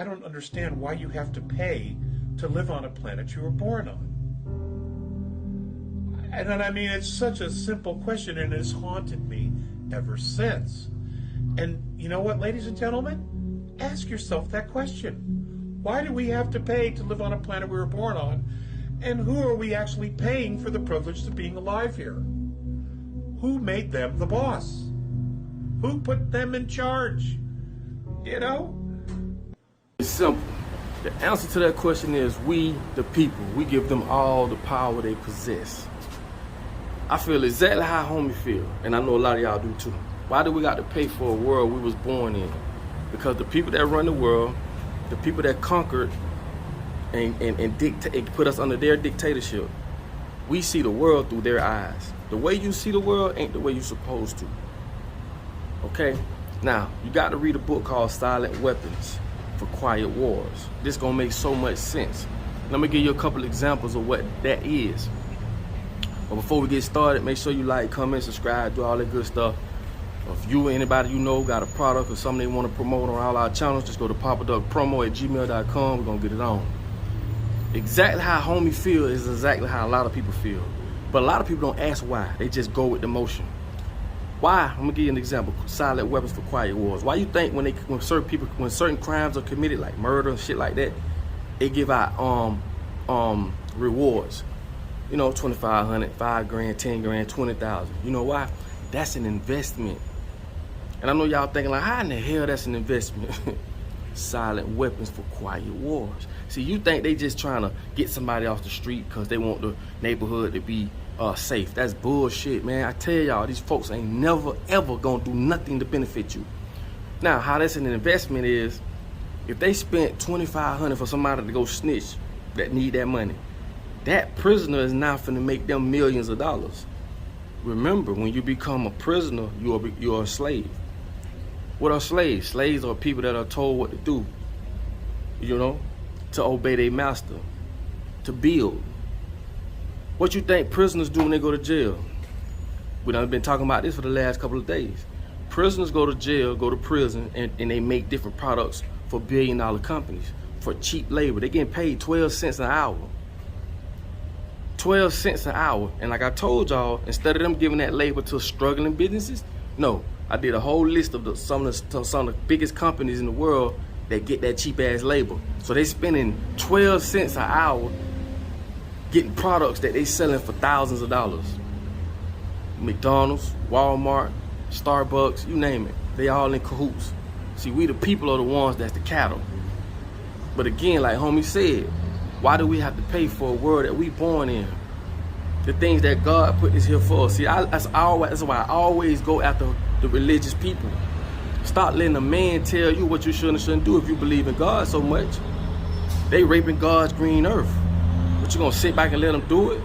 I don't understand why you have to pay to live on a planet you were born on. And I mean, it's such a simple question, and it's haunted me ever since. And you know what, ladies and gentlemen? Ask yourself that question. Why do we have to pay to live on a planet we were born on? And who are we actually paying for the privilege of being alive here? Who made them the boss? Who put them in charge? You know? It's simple. The answer to that question is we, the people. We give them all the power they possess. I feel exactly how homie feel, and I know a lot of y'all do too. Why do we got to pay for a world we was born in? Because the people that run the world, the people that conquered and put us under their dictatorship, we see the world through their eyes. The way you see the world ain't the way you're supposed to. Okay? Now, you got to read a book called Silent Weapons for Quiet Wars. This gonna make so much sense. Let me give you a couple examples of what that is. But before we get started, make sure you like, comment, subscribe, do all that good stuff. If you or anybody you know got a product or something they want to promote on all our channels, just go to papaduckpromo@gmail.com. We're gonna get it on. Exactly how homie feel is exactly how a lot of people feel. But a lot of people don't ask why. They just go with the motion. Why? I'm gonna give you an example. Silent Weapons for Quiet Wars. Why you think when certain crimes are committed, like murder and shit like that, they give out rewards? You know, 2,500, 5 grand, 10 grand, 20,000. You know why? That's an investment. And I know y'all thinking like, how in the hell that's an investment? Silent Weapons for Quiet Wars. See, you think they just trying to get somebody off the street because they want the neighborhood to be safe. That's bullshit, man. I tell y'all, these folks ain't never, ever gonna do nothing to benefit you. Now, how that's an investment is, if they spent 2,500 for somebody to go snitch that need that money, that prisoner is now finna make them millions of dollars. Remember, when you become a prisoner, you're a slave. What are slaves? Slaves are people that are told what to do, you know, to obey their master, to build. What you think prisoners do when they go to jail? We done been talking about this for the last couple of days. Prisoners go to jail, go to prison, and they make different products for billion-dollar companies for cheap labor. They getting paid 12 cents an hour. 12 cents an hour. And like I told y'all, instead of them giving that labor to struggling businesses, no, I did a whole list of some of the biggest companies in the world that get that cheap ass labor. So they spending 12 cents an hour getting products that they selling for thousands of dollars. McDonald's, Walmart, Starbucks, you name it. They all in cahoots. See, we the people are the ones that's the cattle. But again, like homie said, why do we have to pay for a world that we born in? The things that God put this here for. See, that's why I always go after the religious people. Stop letting a man tell you what you should and shouldn't do if you believe in God so much. They raping God's green earth. But you gonna sit back and let them do it?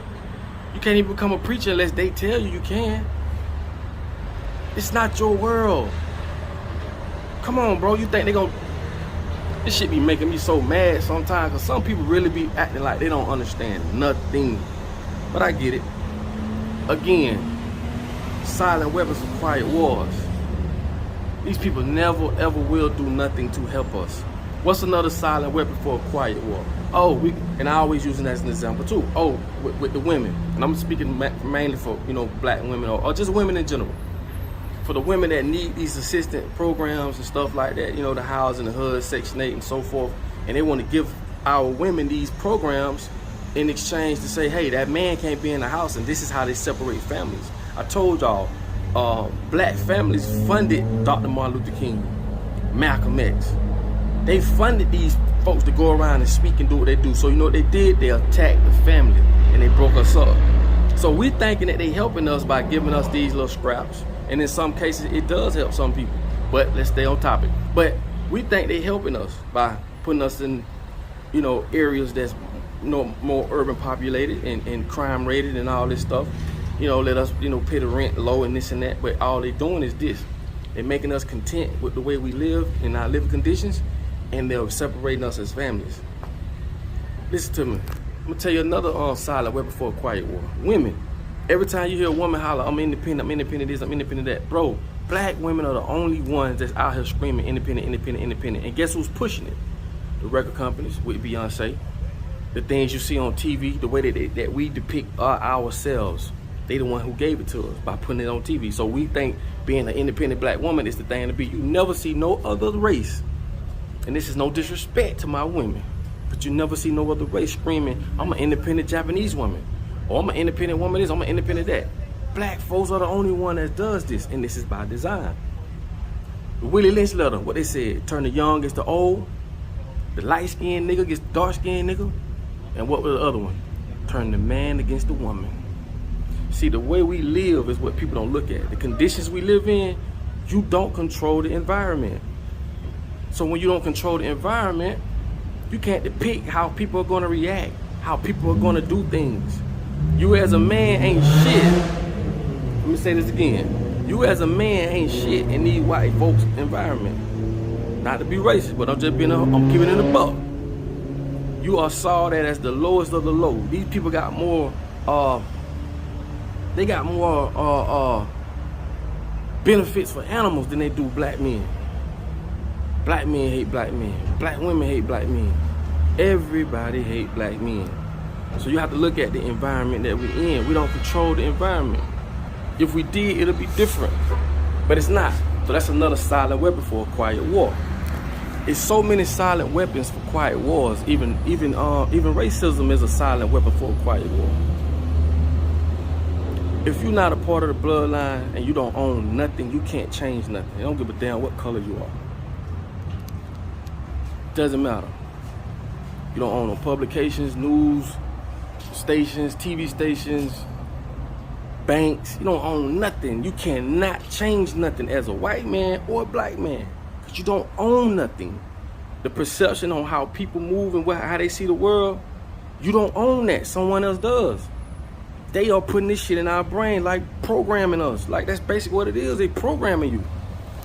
You can't even become a preacher unless they tell you you can. It's not your world. Come on, bro. You think they gonna... This shit be making me so mad sometimes, because some people really be acting like they don't understand nothing. But I get it. Again, Silent Weapons for Quiet Wars. These people never ever will do nothing to help us. What's another silent weapon for a quiet war? Oh, and I always use it as an example too. Oh, with the women. And I'm speaking mainly for, you know, black women or just women in general. For the women that need these assistant programs and stuff like that, you know, the housing, the HUD, Section 8 and so forth, and they want to give our women these programs in exchange to say, hey, that man can't be in the house, and this is how they separate families. I told y'all, black families funded Dr. Martin Luther King, Malcolm X. They funded these folks to go around and speak and do what they do. So you know what they did? They attacked the family and they broke us up. So we thinking that they helping us by giving us these little scraps. And in some cases, it does help some people. But let's stay on topic. But we think they helping us by putting us in, you know, areas that's, you know, more urban populated and crime rated and all this stuff. You know, let us, you know, pay the rent low and this and that. But all they doing is this. They're making us content with the way we live in our living conditions, and they're separating us as families. Listen to me. I'm gonna tell you another silent weapon for a quiet war. Women. Every time you hear a woman holler, I'm independent this, I'm independent that. Bro, black women are the only ones that's out here screaming independent, independent, independent. And guess who's pushing it? the record companies with Beyonce, the things you see on TV, the way that we depict ourselves. They the one who gave it to us by putting it on TV. So we think being an independent black woman is the thing to be. You never see no other race, and this is no disrespect to my women, but you never see no other race screaming, I'm an independent Japanese woman, or I'm an independent woman this, I'm an independent that. Black folks are the only one that does this, and this is by design. The Willie Lynch letter, what they said, turn the young against the old, the light-skinned nigga against the dark-skinned nigga, and what was the other one? Turn the man against the woman. See, the way we live is what people don't look at. The conditions we live in, you don't control the environment. So when you don't control the environment, you can't depict how people are gonna react, how people are gonna do things. You as a man ain't shit. Let me say this again. You as a man ain't shit in these white folks' environment. Not to be racist, but I'm keeping it a buck. You are saw that as the lowest of the low. These people got more, they got more benefits for animals than they do black men. Black men hate black men. Black women hate black men. Everybody hate black men. So you have to look at the environment that we're in. We don't control the environment. If we did, it'll be different. But it's not. So that's another silent weapon for a quiet war. It's so many silent weapons for quiet wars. Even racism is a silent weapon for a quiet war. If you're not a part of the bloodline and you don't own nothing, you can't change nothing. You don't give a damn what color you are. Doesn't matter. You don't own no publications, news stations, TV stations, banks. You don't own nothing. You cannot change nothing as a white man or a black man, because you don't own nothing. The perception on how people move and how they see the world, you don't own that. Someone else does. They are putting this shit in our brain, like programming us. Like, that's basically what it is. They programming you.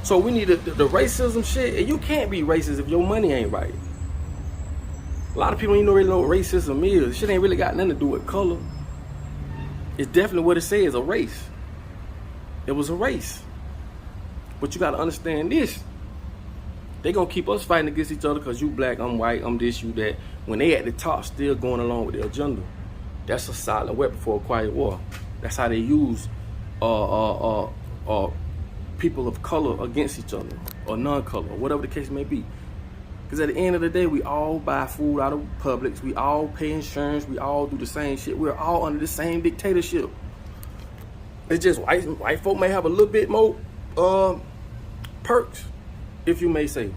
So we need the racism shit, and you can't be racist if your money ain't right. A lot of people don't even really know what racism is. Shit ain't really got nothing to do with color. It's definitely what it says, a race. It was a race. But you gotta understand this. They gonna keep us fighting against each other because you black, I'm white, I'm this, you that. When they at the top still going along with their agenda. That's a silent weapon for a quiet war. That's how they use people of color against each other, or non-color, whatever the case may be. Because at the end of the day, we all buy food out of Publix, we all pay insurance, we all do the same shit. We're all under the same dictatorship. It's just white folk may have a little bit more perks, if you may say.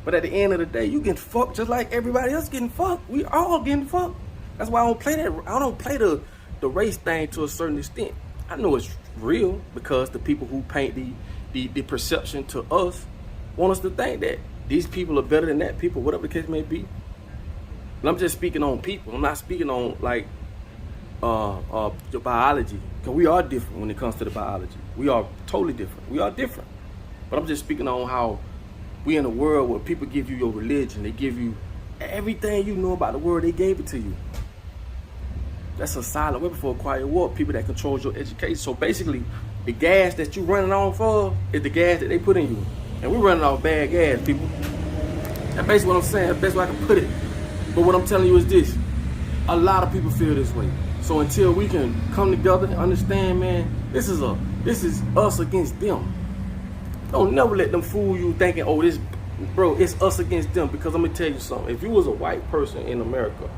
But at the end of the day, you getting fucked just like everybody else getting fucked. We all getting fucked. That's why I don't play that. I don't play the race thing to a certain extent. I know it's real because the people who paint the perception to us want us to think that these people are better than that people, whatever the case may be. And I'm just speaking on people. I'm not speaking on like the biology, because we are different when it comes to the biology. We are totally different. We are different. But I'm just speaking on how we in a world where people give you your religion. They give you everything you know about the world. They gave it to you. That's a silent weapon for a quiet war. People that control your education. So basically, the gas that you running on for is the gas that they put in you. And we're running off bad gas, people. That's basically what I'm saying. That's the best way I can put it. But what I'm telling you is this. A lot of people feel this way. So until we can come together and understand, man, this is us against them. Don't never let them fool you thinking, oh, it's us against them. Because I'm going to tell you something. If you was a white person in America,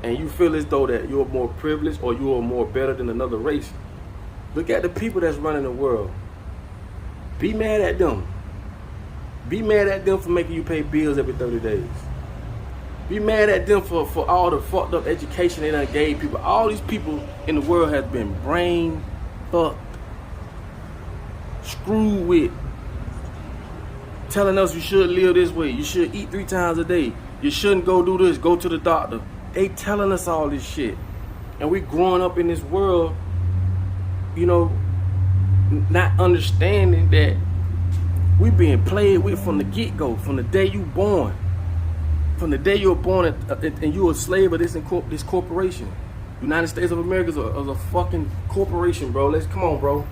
and you feel as though that you're more privileged or you are more better than another race, look at the people that's running the world. Be mad at them. Be mad at them for making you pay bills every 30 days. Be mad at them for all the fucked up education they done gave people. All these people in the world have been brain fucked, screwed with, telling us you should live this way, you should eat 3 times a day, you shouldn't go do this, go to the doctor. They telling us all this shit. And we growing up in this world, you know, not understanding that we being played with from the get-go, from the day you born. From the day you were born and you were a slave of this corporation. United States of America is a fucking corporation, bro. Come on, bro.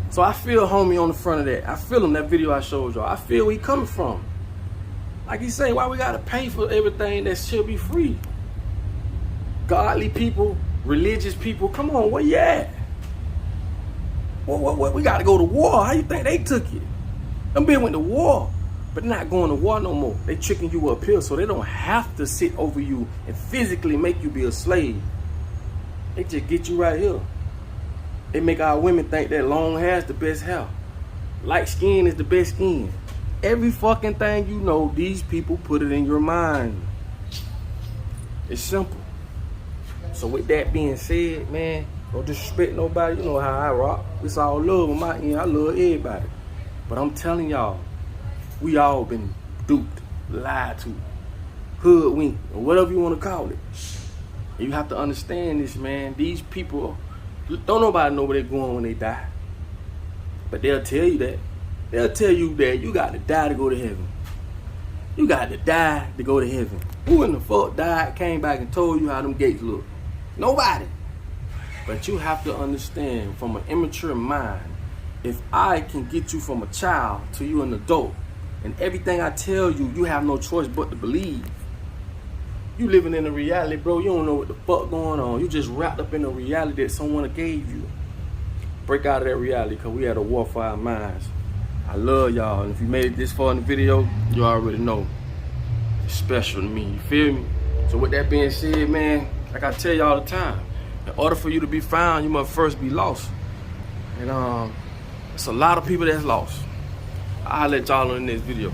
So I feel homie on the front of that. I feel him, that video I showed y'all. I feel where he coming from. Like he say, why we gotta pay for everything that should be free? Godly people, religious people, come on, where you at? What? We gotta go to war. How you think they took it? Them men went to war, but they're not going to war no more. They tricking you up here so they don't have to sit over you and physically make you be a slave. They just get you right here. They make our women think that long hair is the best hair. Light skin is the best skin. Every fucking thing you know, these people put it in your mind. It's simple. So with that being said, man, don't disrespect nobody. You know how I rock. It's all love on my end. I love everybody. But I'm telling y'all, we all been duped, lied to, hoodwinked, or whatever you want to call it. You have to understand this, man. These people, don't nobody know where they're going when they die. But they'll tell you that. They'll tell you that you got to die to go to heaven. You got to die to go to heaven. Who in the fuck died, came back and told you how them gates look? Nobody. But you have to understand, from an immature mind, if I can get you from a child to you an adult, and everything I tell you, you have no choice but to believe. You living in a reality, bro. You don't know what the fuck going on. You just wrapped up in a reality that someone gave you. Break out of that reality, because we had a war for our minds. I love y'all, and if you made it this far in the video, you already know it's special to me, you feel me? So with that being said, man, like I tell you all the time, in order for you to be found, you must first be lost. And it's a lot of people that's lost. I'll let y'all know in this video.